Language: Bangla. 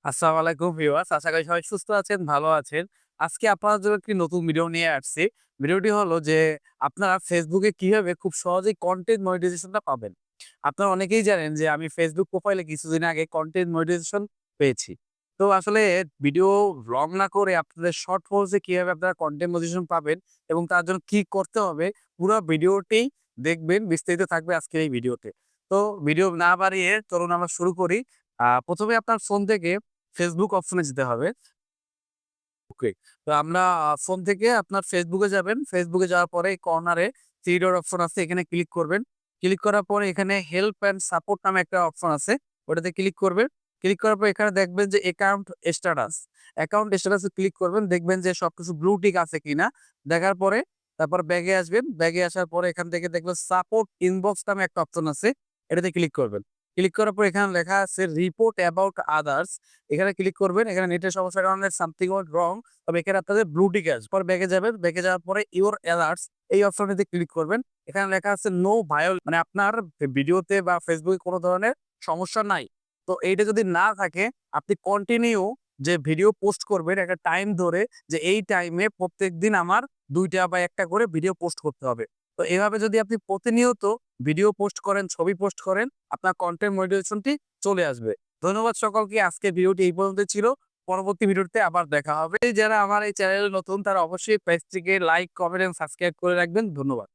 আসসালামু আলাইকুম ভিউয়ার্স। আশা করি সবাই সুস্থ আছেন, ভালো আছেন। আজকে আপনাদের জন্য একটি নতুন ভিডিও নিয়ে আসছি। ভিডিওটি হলো যে আপনারা Facebook এ কিভাবে খুব সহজেই কনটেন্ট মনিটাইজেশনটা পাবেন। আপনারা অনেকেই জানেন যে আমি Facebook প্রোফাইলে কিছুদিন আগে কনটেন্ট মনিটাইজেশন পেয়েছি। তো আসলে ভিডিও লং না করে আপনাদের শর্ট ফর্মস এ কিভাবে আপনারা কনটেন্ট মনিটাইজেশন পাবেন এবং তার জন্য কি করতে হবে পুরো ভিডিওটি দেখবেন, বিস্তারিত থাকবে আজকের এই ভিডিওতে। তো ভিডিও না বাড়িয়ে চলুন আমরা শুরু করি। ১ম এ আপনার ফোন থেকে Facebook অপশনে যেতে হবে। ওকে। তো আমরা ফোন থেকে আপনার Facebook এ যাবেন। Facebook এ যাওয়ার পরে কর্নারে 3 ডট অপশন আছে, এখানে ক্লিক করবেন। ক্লিক করার পরে এখানে হেল্প অ্যান্ড সাপোর্ট নামে একটা অপশন আছে। ওটাতে ক্লিক করবেন। ক্লিক করার পর এখানে দেখবেন যে অ্যাকাউন্ট স্ট্যাটাস। অ্যাকাউন্ট স্ট্যাটাস এ ক্লিক করবেন। দেখবেন যে সবকিছু ব্লু টিক আছে কিনা। দেখার পরে তারপর ব্যাগে আসবেন। ব্যাগে আসার পরে এখান থেকে দেখবেন সাপোর্ট ইনবক্স নামে একটা অপশন আছে। এটাতে ক্লিক করবেন। ক্লিক করার পর এখানে লেখা আছে রিপোর্ট অ্যাবাউট আদার্স। এখানে ক্লিক করবেন। এখানে নেটের সমস্যার কারণে সামথিং ওয়েন্ট রং। তবে এখানে আপনাদের ব্লু টিক আসবে। পরে ব্যাকে যাবেন। ব্যাকে যাওয়ার পরে ইউর অ্যালার্টস এই অপশনটিতে ক্লিক করবেন। এখানে লেখা আছে নো মানে আপনার ভিডিওতে বা Facebook এ কোন ধরনের সমস্যা নাই। তো এইটা যদি না থাকে আপনি কন্টিনিউ যে ভিডিও পোস্ট করবেন একটা টাইম ধরে, যে এই টাইমে প্রত্যেকদিন আমার ২ টা বা ১ টা করে ভিডিও পোস্ট করতে হবে। তো এভাবে যদি আপনি প্রতিনিয়ত ভিডিও পোস্ট করেন, ছবি পোস্ট করেন, আপনার কনটেন্ট মনিটাইজেশনটি চলে আসবে। ধন্যবাদ সকলকে। আজকের ভিডিওটি এই পর্যন্তই ছিল। পরবর্তী ভিডিওতে আবার দেখা হবে। যারা আমার এই চ্যানেলে নতুন তারা অবশ্যই পেজটিকে লাইক, কমেন্ট এবং সাবস্ক্রাইব করে রাখবেন। ধন্যবাদ।